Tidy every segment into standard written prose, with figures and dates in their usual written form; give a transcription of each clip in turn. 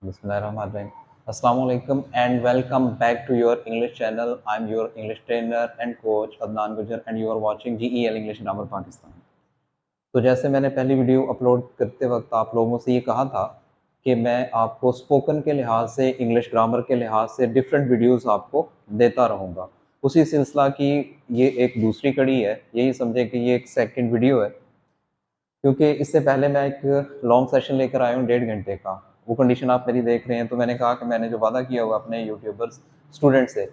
Bismillahirrahmanirrahim. Assalamu alaikum and welcome back to your English channel. I'm your English trainer and coach Adnan Gujar and you are watching GEL English Grammar Pakistan. तो जैसे मैंने पहली video upload करते वक्त आप लोगों से ये कहा था कि मैं आपको स्पोकन के लिहाज से, इंग्लिश ग्रामर के लिहाज से डिफरेंट वीडियोस आपको देता रहूँगा। उसी सिलसिला की ये एक दूसरी कड़ी है, यही समझे कि ये एक सेकंड वीडियो है, क्योंकि इससे पहले मैं एक लॉन्ग सेशन लेकर आया हूँ 1.5 घंटे का। वो कंडीशन आप मेरी देख रहे हैं, तो मैंने कहा कि मैंने जो वादा किया हुआ अपने यूट्यूबर्स स्टूडेंट से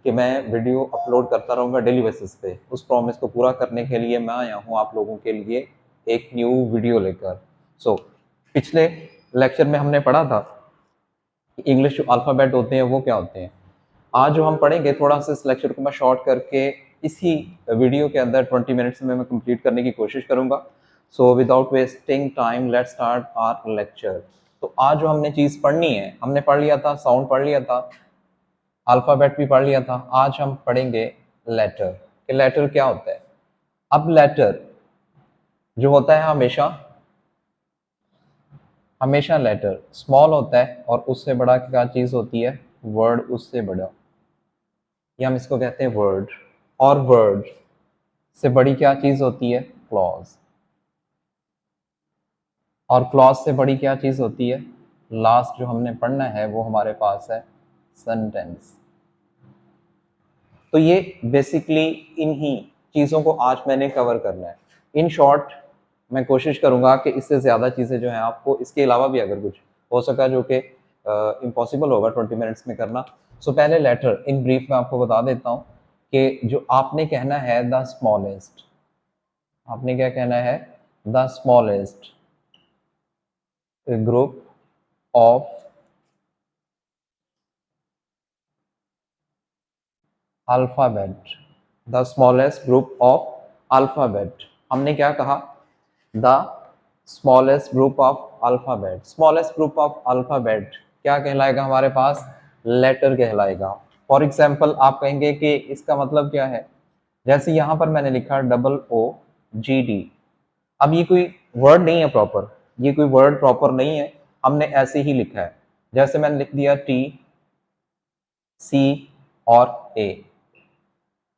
कि मैं वीडियो अपलोड करता रहूँगा डेली बेसिस पे, उस प्रॉमिस को पूरा करने के लिए मैं आया हूँ आप लोगों के लिए एक न्यू वीडियो लेकर। पिछले लेक्चर में हमने पढ़ा था कि इंग्लिश जो अल्फ़ाबेट होते हैं वो क्या होते हैं। आज जो हम पढ़ेंगे, थोड़ा सा इस लेक्चर को मैं शॉर्ट करके इसी वीडियो के अंदर 20 मिनट्स में मैं कंप्लीट करने की कोशिश करूँगा। So without wasting time let's start our lecture. तो आज जो हमने चीज़ पढ़नी है, हमने पढ़ लिया था साउंड, पढ़ लिया था अल्फ़ाबेट भी पढ़ लिया था। आज हम पढ़ेंगे लेटर कि लेटर क्या होता है। अब लेटर जो होता है हमेशा लेटर स्मॉल होता है और उससे बड़ा क्या चीज़ होती है, वर्ड उससे बड़ा, या हम इसको कहते हैं वर्ड। और वर्ड से बड़ी क्या चीज़ होती है, क्लॉज। और क्लॉज से बड़ी क्या चीज़ होती है, लास्ट जो हमने पढ़ना है वो हमारे पास है सेंटेंस। तो ये बेसिकली इन्हीं चीज़ों को आज मैंने कवर करना है। इन शॉर्ट मैं कोशिश करूँगा कि इससे ज़्यादा चीज़ें जो हैं आपको, इसके अलावा भी अगर कुछ हो सका जो कि इम्पॉसिबल होगा 20 मिनट्स में करना। पहले लेटर इन ब्रीफ में आपको बता देता हूँ कि जो आपने कहना है द स्मॉलेस्ट, आपने क्या कहना है, the smallest group of alphabet, the smallest group of alphabet. हमने क्या कहा, the smallest group of alphabet. Smallest group of alphabet क्या कहलाएगा हमारे पास, लेटर कहलाएगा। फॉर एग्जाम्पल आप कहेंगे कि इसका मतलब क्या है, जैसे यहाँ पर मैंने लिखा OOGD। अब ये कोई वर्ड नहीं है प्रॉपर, ये कोई वर्ड प्रॉपर नहीं है, हमने ऐसे ही लिखा है। जैसे मैंने लिख दिया T C और A,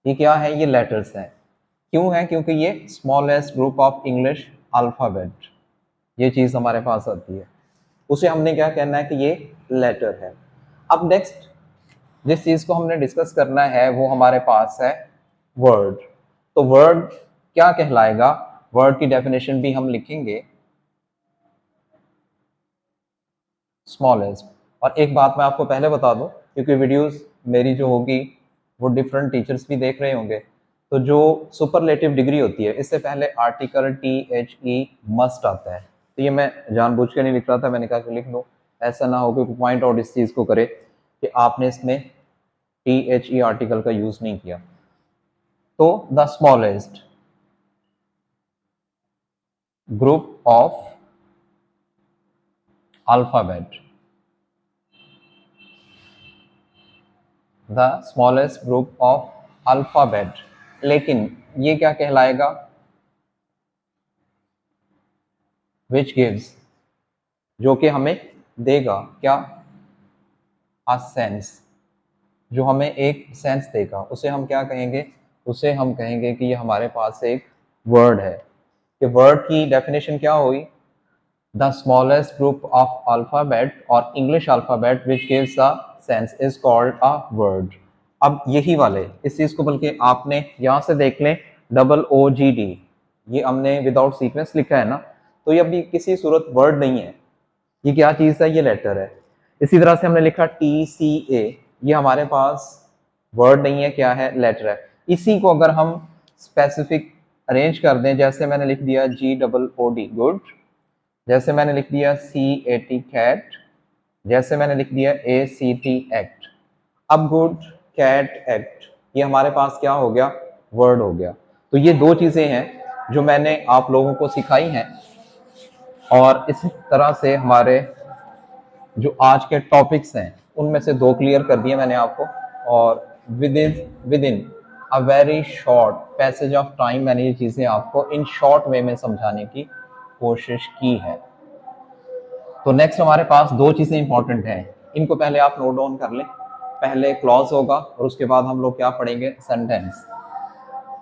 ये क्या है, ये लेटर्स हैं। क्यों है, क्योंकि ये smallest group of English alphabet, ये चीज़ हमारे पास आती है, उसे हमने क्या कहना है कि ये लेटर है। अब नेक्स्ट जिस चीज़ को हमने डिस्कस करना है वो हमारे पास है वर्ड। तो वर्ड क्या कहलाएगा, वर्ड की डेफिनेशन भी हम लिखेंगे स्मॉलेस्ट। और एक बात मैं आपको पहले बता दूं, क्योंकि वीडियोस मेरी जो होगी वो डिफरेंट टीचर्स भी देख रहे होंगे, तो जो सुपरलेटिव डिग्री होती है, इससे पहले आर्टिकल THE मस्ट आता है। तो ये मैं जानबूझ के नहीं लिख रहा था, मैंने कहा कि लिख लो, ऐसा ना हो कि पॉइंट आउट इस चीज़ को करे कि आपने इसमें THE आर्टिकल का यूज़ नहीं किया। तो the smallest group of alphabet, the smallest group of alphabet, लेकिन ये क्या कहलाएगा, विच गिव्स, जो कि हमें देगा क्या, अ सेंस, जो हमें एक सेंस देगा, उसे हम क्या कहेंगे, उसे हम कहेंगे कि ये हमारे पास एक वर्ड है। कि वर्ड की डेफिनेशन क्या हुई, the smallest group of alphabet or English alphabet which gives a sense is called a word. अब यही वाले इस चीज़ को, बल्कि आपने यहाँ से देख लें OOGD, ये हमने विदाउट सीक्वेंस लिखा है ना, तो ये अभी किसी सूरत वर्ड नहीं है, ये क्या चीज़ है, ये लेटर है। इसी तरह से हमने लिखा TCA, ये हमारे पास वर्ड नहीं है, क्या है, लेटर है। इसी को अगर हम स्पेसिफिक अरेंज कर दें, जैसे मैंने लिख दिया GOOD गुड, जैसे मैंने लिख दिया CAT कैट, जैसे मैंने लिख दिया ACT एक्ट। अब गुड, कैट, एक्ट, ये हमारे पास क्या हो गया, वर्ड हो गया। तो ये दो चीज़ें हैं जो मैंने आप लोगों को सिखाई हैं, और इसी तरह से हमारे जो आज के टॉपिक्स हैं उनमें से दो क्लियर कर दिए मैंने आपको, और with in a very short passage of time मैंने ये चीज़ें आपको इन शॉर्ट वे में समझाने की कोशिश की है। तो नेक्स्ट हमारे पास दो चीजें इंपॉर्टेंट हैं, इनको पहले आप नोट डाउन कर लें। पहले क्लॉज होगा और उसके बाद हम लोग क्या पढ़ेंगे, सेंटेंस।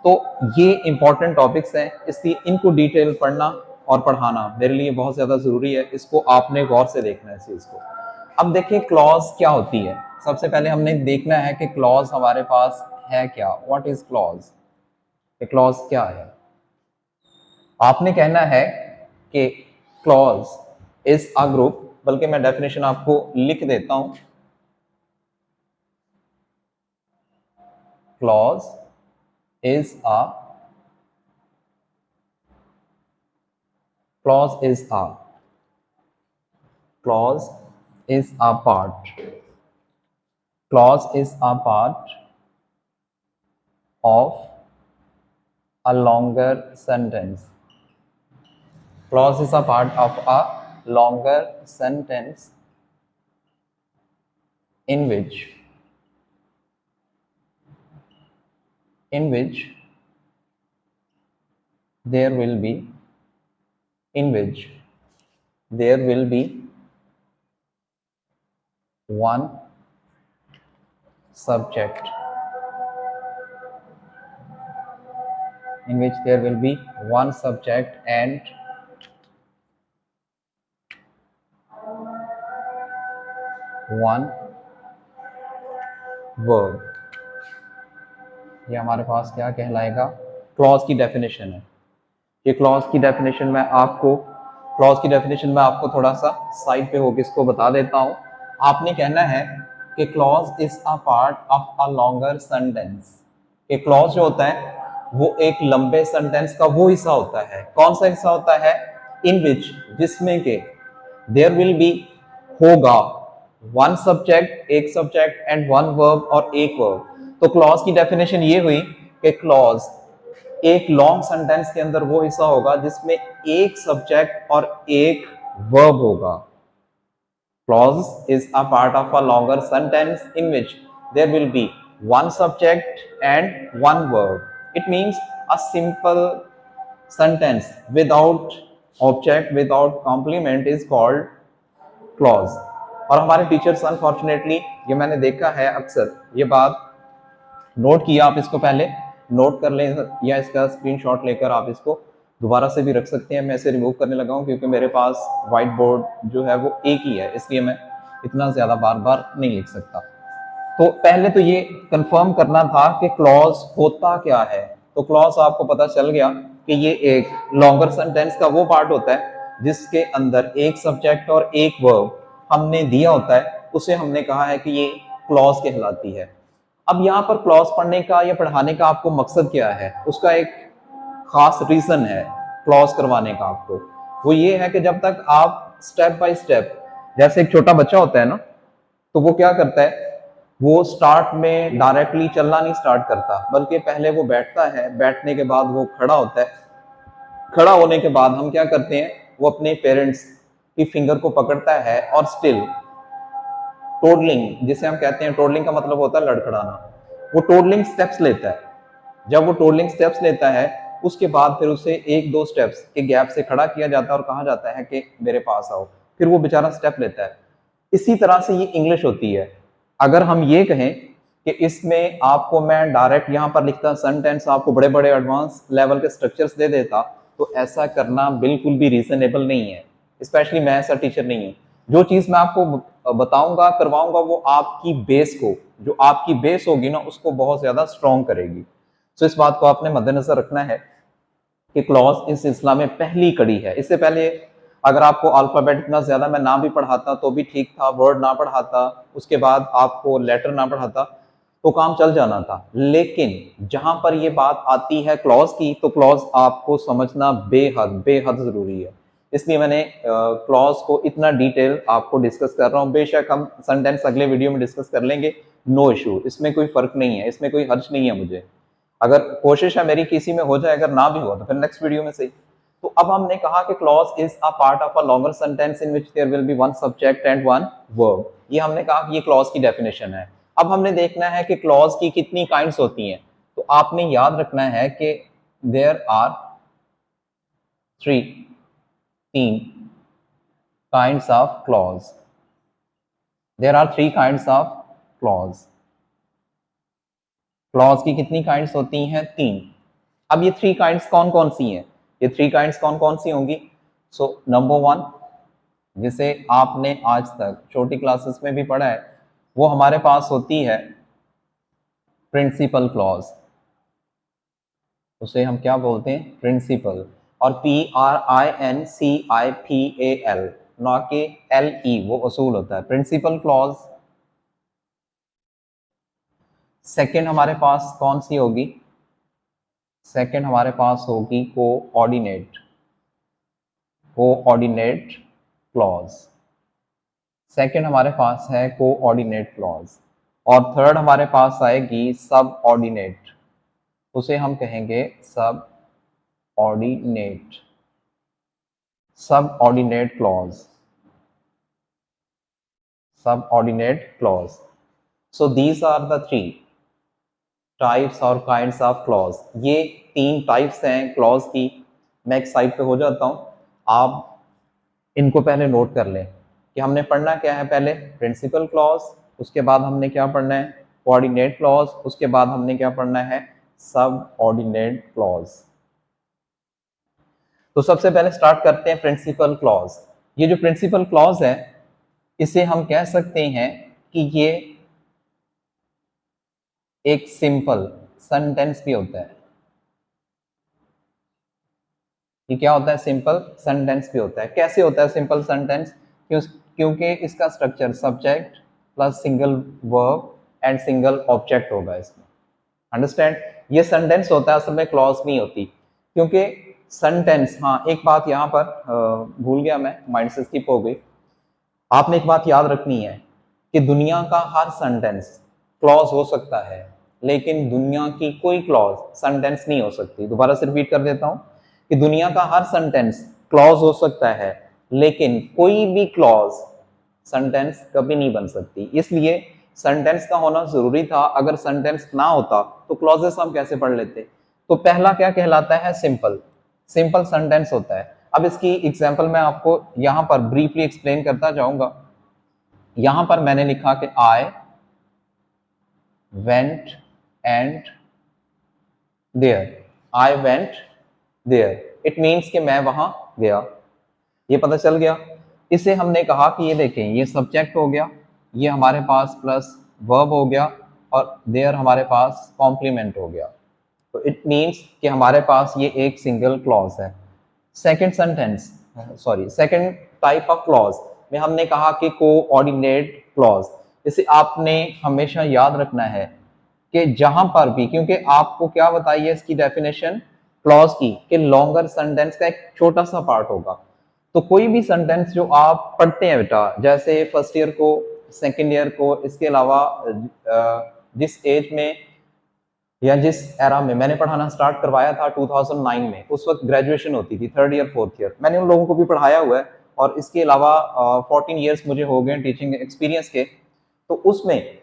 तो ये इंपॉर्टेंट टॉपिक्स हैं, इसलिए इनको डिटेल पढ़ना और पढ़ाना मेरे लिए बहुत ज़्यादा ज़रूरी है। इसको आपने गौर से देखना है इस चीज़ को। अब देखिए क्लॉज क्या होती है। सबसे पहले हमने देखना है कि क्लॉज हमारे पास है क्या, व्हाट इज क्लॉज, क्लॉज क्या है। आपने कहना है कि क्लॉज इज अ ग्रुप, बल्कि मैं डेफिनेशन आपको लिख देता हूं। Clause is a clause is a clause is a part clause is a part of a longer sentence. Clause is a part of a longer sentence in which there will be in which there will be one subject in which there will be one subject and one verb. ये हमारे पास क्या कहलाएगा, clause की definition है। ये clause की definition मैं आपको थोड़ा सा साइड पे होकर इसको बता देता हूं। आपने कहना है कि clause is a part of a longer sentence. ये क्लॉज जो होता है वो एक लंबे सेंटेंस का वो हिस्सा होता है। कौन सा हिस्सा होता है, इन विच, जिसमें के देयर विल बी, होगा, वन सब्जेक्ट, एक सब्जेक्ट, एंड वन वर्ब, और एक वर्ब। तो क्लॉज की डेफिनेशन ये हुई कि क्लॉज एक लॉन्ग सेंटेंस के अंदर वो हिस्सा होगा जिसमें एक सब्जेक्ट और एक वर्ब होगा। Clause is a part of a longer sentence in which there will be one subject and one verb. It means a simple sentence without object, without complement is called clause. और हमारे teachers unfortunately, ये मैंने देखा है अक्सर, ये बात note किया, आप इसको पहले नोट कर लें या इसका स्क्रीनशॉट लेकर आप इसको दोबारा से भी रख सकते हैं। मैं इसे रिमूव करने लगा हूं क्योंकि मेरे पास व्हाइट बोर्ड जो है वो एक ही है, इसलिए मैं इतना ज़्यादा बार बार नहीं लिख सकता। तो पहले तो ये कंफर्म करना था कि क्लॉज होता क्या है। तो क्लॉज आपको पता चल गया कि ये एक लॉन्गर सेंटेंस का वो पार्ट होता है जिसके अंदर एक सब्जेक्ट और एक वर्ब हमने दिया होता है, उसे हमने कहा है कि ये क्लॉज कहलाती है। अब यहाँ पर क्लॉज पढ़ने का या पढ़ाने का आपको मकसद क्या है, उसका एक खास रीजन है क्लॉज करवाने का आपको। वो ये है कि जब तक आप स्टेप बाय स्टेप, जैसे एक छोटा बच्चा होता है ना, तो वो क्या करता है, वो स्टार्ट में डायरेक्टली चलना नहीं स्टार्ट करता, बल्कि पहले वो बैठता है, बैठने के बाद वो खड़ा होता है, खड़ा होने के बाद हम क्या करते हैं, वो अपने पेरेंट्स की फिंगर को पकड़ता है और स्टिल टोडलिंग, जिसे हम कहते हैं, टोडलिंग का मतलब होता है लड़खड़ाना, वो टोडलिंग स्टेप्स लेता है। जब वो टोडलिंग स्टेप्स लेता है उसके बाद फिर उसे एक दो स्टेप्स के गैप से खड़ा किया जाता है और कहा जाता है कि मेरे पास आओ, फिर वो बेचारा स्टेप लेता है। इसी तरह से ये इंग्लिश होती है। अगर हम ये कहें कि इसमें आपको मैं डायरेक्ट यहाँ पर लिखता सेंटेंस आपको बड़े बड़े एडवांस लेवल के स्ट्रक्चर्स दे देता, तो ऐसा करना बिल्कुल भी रीजनेबल नहीं है। स्पेशली मैं ऐसा टीचर नहीं हूँ। जो चीज़ मैं आपको बताऊंगा, करवाऊंगा, वो आपकी बेस को, जो आपकी बेस होगी ना, उसको बहुत ज़्यादा स्ट्रॉन्ग करेगी। तो इस बात को आपने मद्देनजर रखना है कि क्लॉज इस सिलसिला में पहली कड़ी है। इससे पहले अगर आपको अल्फाबेट इतना ज्यादा मैं ना भी पढ़ाता तो भी ठीक था, वर्ड ना पढ़ाता, उसके बाद आपको लेटर ना पढ़ाता, तो काम चल जाना था। लेकिन जहां पर ये बात आती है क्लॉज की, तो क्लॉज आपको समझना बेहद बेहद जरूरी है। इसलिए मैंने क्लॉज को इतना डिटेल आपको डिस्कस कर रहा हूँ। बेशक हम सेंटेंस अगले वीडियो में डिस्कस कर लेंगे, नो इशू, इसमें कोई फर्क नहीं है, इसमें कोई हर्ज नहीं है मुझे। अगर कोशिश है मेरी किसी में हो जाए, अगर ना भी हुआ तो फिर नेक्स्ट वीडियो में सही। तो अब हमने कहा कि clause is a part of a longer sentence in which there will be one subject and one verb. ये हमने कहा कि ये क्लॉज की डेफिनेशन है। अब हमने देखना है कि क्लॉज की कितनी काइंड्स होती हैं। तो आपने याद रखना है कि देयर आर तीन kinds of clause. There are three kinds of clause. Clause की कितनी काइंड्स होती हैं? 3. अब ये 3 काइंड्स कौन कौन सी हैं? ये 3 काइंड्स कौन कौन सी होंगी? सो नंबर 1, जिसे आपने आज तक छोटी क्लासेस में भी पढ़ा है, वो हमारे पास होती है प्रिंसिपल क्लॉज. उसे हम क्या बोलते हैं? प्रिंसिपल. और PRINCIPAL, ना कि LE, वो असूल होता है प्रिंसिपल क्लॉज. सेकेंड हमारे पास कौन सी होगी? सेकेंड हमारे पास होगी कोऑर्डिनेट. Coordinate clause. सेकेंड हमारे पास है कोऑर्डिनेट क्लॉज. और थर्ड हमारे पास आएगी सब ऑर्डिनेट. उसे हम कहेंगे subordinate. Subordinate clause. Subordinate clause. So these are the 3 types और काइंड्स ऑफ क्लॉज. ये 3 टाइप्स हैं क्लॉज की. मैं एक साइड पे हो जाता हूं, आप इनको पहले नोट कर लें कि हमने पढ़ना क्या है. पहले प्रिंसिपल क्लॉज, उसके बाद हमने क्या पढ़ना है? कोऑर्डिनेट क्लॉज, उसके बाद हमने क्या पढ़ना है? सब ऑर्डिनेट क्लॉज. तो सबसे पहले स्टार्ट करते हैं प्रिंसिपल क्लॉज. ये जो प्रिंसिपल क्लॉज है, इसे हम कह सकते हैं कि ये एक सिंपल सेंटेंस भी होता है. ये क्या होता है? सिंपल सेंटेंस भी होता है. कैसे होता है सिंपल सेंटेंस? क्योंकि इसका structure subject plus single verb and single object होगा इसमें. अंडरस्टैंड? ये सेंटेंस होता है, असल में क्लॉज नहीं होती. क्योंकि सेंटेंस, हाँ एक बात यहाँ पर भूल गया मैं, माइंड से स्किप हो गई. आपने एक बात याद रखनी है कि दुनिया का हर सेंटेंस क्लॉज हो सकता है, लेकिन दुनिया की कोई क्लॉज सेंटेंस नहीं हो सकती. दोबारा से रिपीट कर देता हूं कि दुनिया का हर सेंटेंस क्लॉज हो सकता है, लेकिन कोई भी क्लॉज सेंटेंस कभी नहीं बन सकती. इसलिए सेंटेंस का होना जरूरी था. अगर सेंटेंस ना होता तो क्लॉजेस हम कैसे पढ़ लेते? तो पहला क्या कहलाता है? सिंपल. सिंपल सेंटेंस होता है. अब इसकी एग्जांपल मैं आपको यहां पर ब्रीफली एक्सप्लेन करता जाऊंगा. यहां पर मैंने लिखा कि I went and there. I went there, it means कि मैं वहां गया. ये पता चल गया. इसे हमने कहा कि ये देखें, ये सब्जेक्ट हो गया, ये हमारे पास प्लस वर्ब हो गया, और देयर हमारे पास कॉम्प्लीमेंट हो गया. तो इट मीन्स कि हमारे पास ये एक सिंगल क्लॉज है. Second sentence, sorry, second type of clause में हमने कहा कि कोऑर्डिनेट क्लॉज. इसे आपने हमेशा याद रखना है कि जहां पर भी, क्योंकि आपको क्या बताइए इसकी डेफिनेशन क्लॉज की, कि लॉन्गर सेंटेंस का एक छोटा सा पार्ट होगा. तो कोई भी सेंटेंस जो आप पढ़ते हैं बेटा, जैसे फर्स्ट ईयर को, सेकेंड ईयर को, इसके अलावा जिस एज में या जिस एरा में मैंने पढ़ाना स्टार्ट करवाया था 2009 में, उस वक्त ग्रेजुएशन होती थी, थर्ड ईयर फोर्थ ईयर. मैंने उन लोगों को भी पढ़ाया हुआ है, और इसके अलावा 14 ईयर्स मुझे हो गए टीचिंग एक्सपीरियंस के. तो उसमें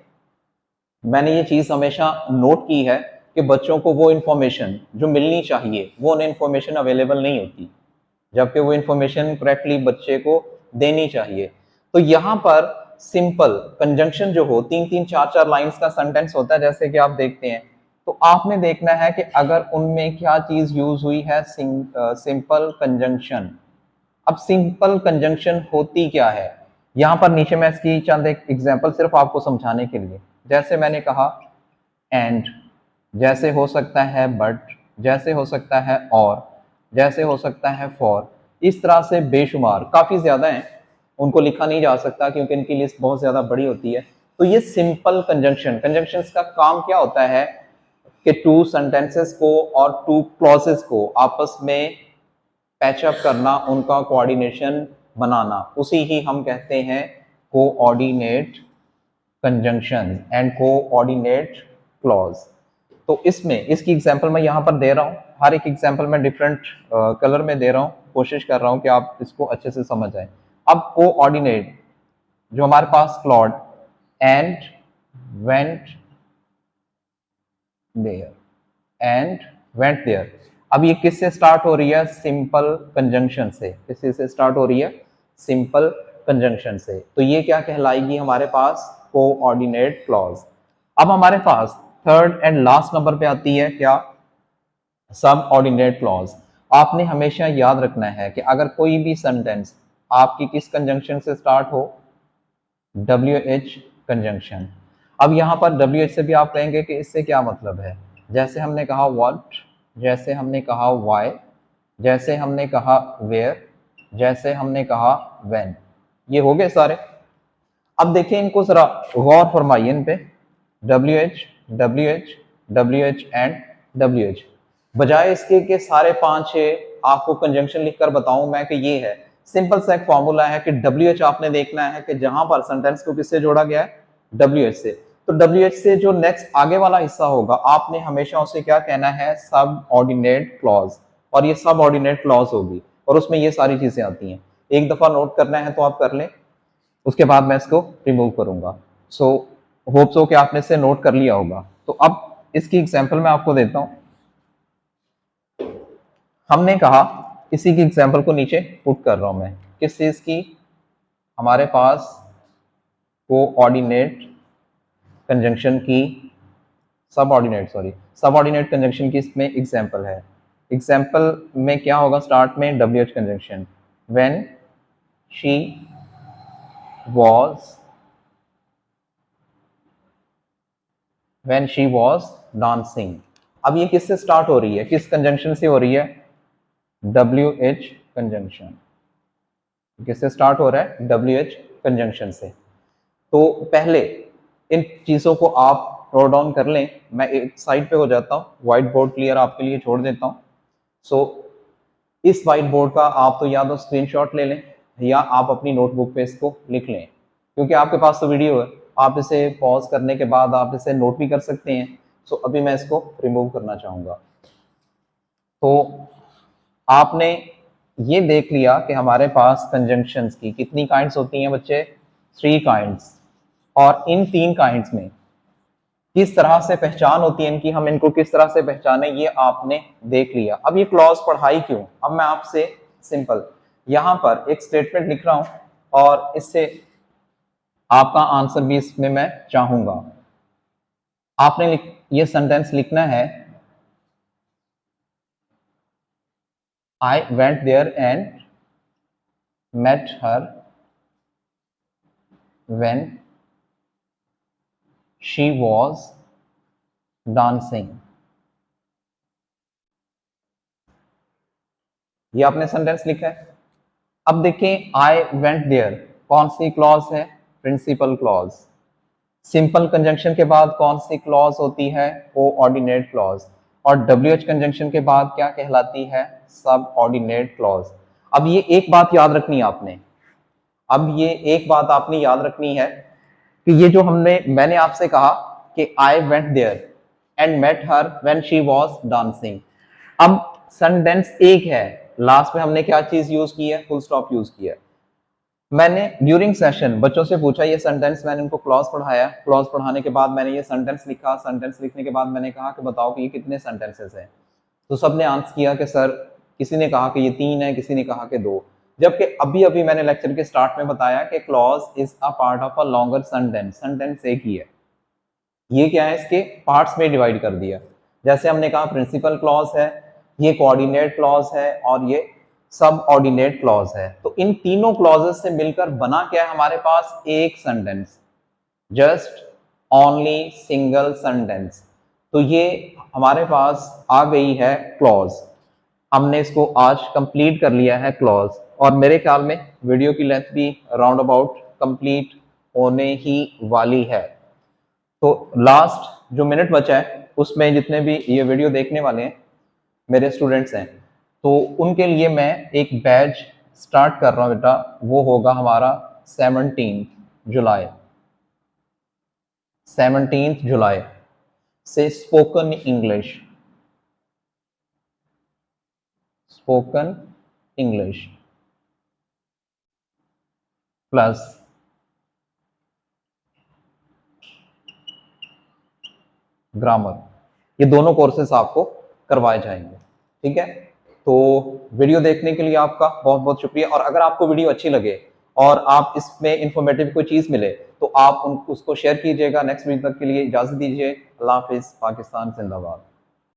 मैंने ये चीज़ हमेशा नोट की है कि बच्चों को वो इन्फॉर्मेशन जो मिलनी चाहिए, वो उन्हें इन्फॉर्मेशन अवेलेबल नहीं होती, जबकि वो इन्फॉर्मेशन करेक्टली बच्चे को देनी चाहिए. तो यहाँ पर सिंपल कंजंक्शन जो हो, 3-3 4-4 लाइंस का सेंटेंस होता है, जैसे कि आप देखते हैं. तो आपने देखना है कि अगर उनमें क्या चीज यूज हुई है? Simple conjunction. अब सिंपल कंजंक्शन होती क्या है? यहां पर नीचे मैं इसकी चंद एक एग्जांपल सिर्फ आपको समझाने के लिए, जैसे मैंने कहा एंड, जैसे हो सकता है बट, जैसे हो सकता है और, जैसे हो सकता है फॉर. इस तरह से बेशुमार, काफी ज्यादा हैं, उनको लिखा नहीं जा सकता क्योंकि इनकी लिस्ट बहुत ज्यादा बड़ी होती है. तो ये सिंपल कंजंक्शन, कंजंक्शंस का काम क्या होता है कि टू सेंटेंसेस को और टू क्लॉजेस को आपस में पैचअप करना, उनका कोऑर्डिनेशन बनाना, उसी ही हम कहते हैं coordinate conjunction and coordinate clause. तो इसमें इसकी एग्जांपल मैं यहाँ पर दे रहा हूँ. हर एक एग्जांपल मैं डिफरेंट कलर में दे रहा हूँ, कोशिश कर रहा हूँ कि आप इसको अच्छे से समझ आए. अब कोऑर्डिनेट जो हमारे पास क्लॉड and went there, and went there. अब ये किससे स्टार्ट हो रही है? सिंपल कंजंक्शन से. किससे स्टार्ट हो रही है? सिंपल कंजंक्शन से। तो ये क्या कहलाएगी हमारे पास, कोऑर्डिनेट क्लॉज। अब हमारे पास थर्ड एंड लास्ट नंबर पे आती है क्या, सब ऑर्डिनेट क्लॉज। आपने हमेशा याद रखना है कि अगर कोई भी सेंटेंस आपकी किस कंजंक्शन से स्टार्ट हो, WH कंजंक्शन। अब यहाँ पर WH से भी आप कहेंगे कि इससे क्या मतलब है, जैसे हमने कहा व्हाट, जैसे हमने कहा व्हाई, जैसे हमने कहा वेयर, जैसे हमने कहा व्हेन, ये हो गए सारे। अब देखिए इनको जरा गौर फरमाइए इन पे, WH, WH, WH and WH। बजाय इसके कि सारे 5-6 आपको कंजंक्शन लिखकर बताऊं मैं कि ये है, सिंपल सा एक फॉर्मूला है कि WH आपने देखना है कि जहां पर सेंटेंस को किससे जोड़ा गया है, WH से। तो WH से जो नेक्स्ट आगे वाला हिस्सा होगा आपने हमेशा उसे क्या कहना है, सब ऑर्डिनेट क्लॉज। और ये सब ऑर्डिनेट क्लॉज होगी और उसमें ये सारी चीजें आती हैं। एक दफा नोट करना है तो आप कर लें, उसके बाद मैं इसको रिमूव करूंगा। सो होप सो कि आपने इसे नोट कर लिया होगा। तो अब इसकी एग्जांपल मैं आपको देता हूं। हमने कहा, इसी की एग्जांपल को नीचे पुट कर रहा हूं मैं, किस चीज की, हमारे पास कोऑर्डिनेट कंजंक्शन की, सब ऑर्डिनेट कंजंक्शन की इसमें एग्जांपल है। एग्जांपल में क्या होगा, स्टार्ट में WH conjunction, when she was dancing. अब ये किससे स्टार्ट हो रही है, किस कंजंक्शन से हो रही है, WH कंजंक्शन। किससे स्टार्ट हो रहा है, WH कंजंक्शन से। तो पहले इन चीजों को आप नोट डाउन कर लें। मैं एक साइड पे हो जाता हूँ, व्हाइट बोर्ड क्लियर आपके लिए छोड़ देता हूँ। सो इस व्हाइट बोर्ड का आप तो या तो स्क्रीनशॉट ले लें या आप अपनी नोटबुक पे इसको लिख लें, क्योंकि आपके पास तो वीडियो है, आप इसे पॉज करने के बाद आप इसे नोट भी कर सकते हैं। सो अभी मैं इसको रिमूव करना चाहूंगा। तो आपने ये देख लिया कि हमारे पास कंजंक्शंस की कितनी काइंड्स होती हैं बच्चे, 3 काइंड्स। और इन 3 काइंड्स में किस तरह से पहचान होती है इनकी, हम इनको किस तरह से पहचाने, ये आपने देख लिया। अब ये क्लॉज पढ़ाई क्यों, अब मैं आपसे सिंपल यहां पर एक स्टेटमेंट लिख रहा हूं और इससे आपका आंसर भी इसमें मैं चाहूंगा। आपने ये सेंटेंस लिखना है, I went there and met her when she was dancing। ये आपने सेंटेंस लिखा है। अब देखें, I went there कौन सी क्लॉज है, प्रिंसिपल क्लॉज। सिंपल कंजंक्शन के बाद कौन सी क्लॉज होती है, कोऑर्डिनेट क्लॉज। और WH कंजंक्शन के बाद क्या कहलाती है, सब ऑर्डिनेट क्लॉज। अब ये एक बात याद रखनी है आपने, अब ये एक बात आपने याद रखनी है कि ये जो मैंने आपसे कहा कि I went there and met her when she was dancing। अब सेंटेंस एक है, लास्ट में हमने क्या चीज यूज की है, फुल स्टॉप यूज किया है। मैंने ड्यूरिंग सेशन बच्चों से पूछा ये सेंटेंस, मैंने उनको क्लॉज पढ़ाया, क्लॉज पढ़ाने के बाद मैंने ये सेंटेंस लिखा, सेंटेंस लिखने के बाद मैंने कहा कि बताओ कि ये कितने सेंटेंसेस हैं। तो सबने आंसर किया कि सर, किसी ने कहा कि ये 3 है, किसी ने कहा कि 2। जबकि अभी अभी मैंने लेक्चर के स्टार्ट में बताया कि clause is a part of a longer sentence, sentence एक ही है। ये क्या है, इसके पार्ट्स में डिवाइड कर दिया। जैसे हमने कहा प्रिंसिपल क्लॉज है, ये कोऑर्डिनेट क्लॉज है और ये सब ऑर्डिनेट क्लॉज है। तो इन तीनों क्लॉजेस से मिलकर बना क्या है हमारे पास, एक sentence, just only single sentence. तो ये हमारे पास आ गई है क्लॉज। हमने इसको आज कंप्लीट कर लिया है क्लॉज, और मेरे ख्याल में वीडियो की लेंथ भी राउंड अबाउट कंप्लीट होने ही वाली है। तो लास्ट जो मिनट बचा है उसमें जितने भी ये वीडियो देखने वाले हैं मेरे स्टूडेंट्स हैं, तो उनके लिए मैं एक बैच स्टार्ट कर रहा हूँ बेटा। वो होगा हमारा 17 जुलाई, 17 जुलाई से spoken English, spoken English plus grammar, ये दोनों कोर्सेस आपको करवाए जाएंगे। ठीक है, तो वीडियो देखने के लिए आपका बहुत बहुत शुक्रिया। और अगर आपको वीडियो अच्छी लगे और आप इसमें इंफॉर्मेटिव कोई चीज़ मिले तो आप उसको शेयर कीजिएगा। नेक्स्ट वीडियो तक के लिए इजाज़त दीजिए। अल्लाह हाफिज़। पाकिस्तान जिंदाबाद।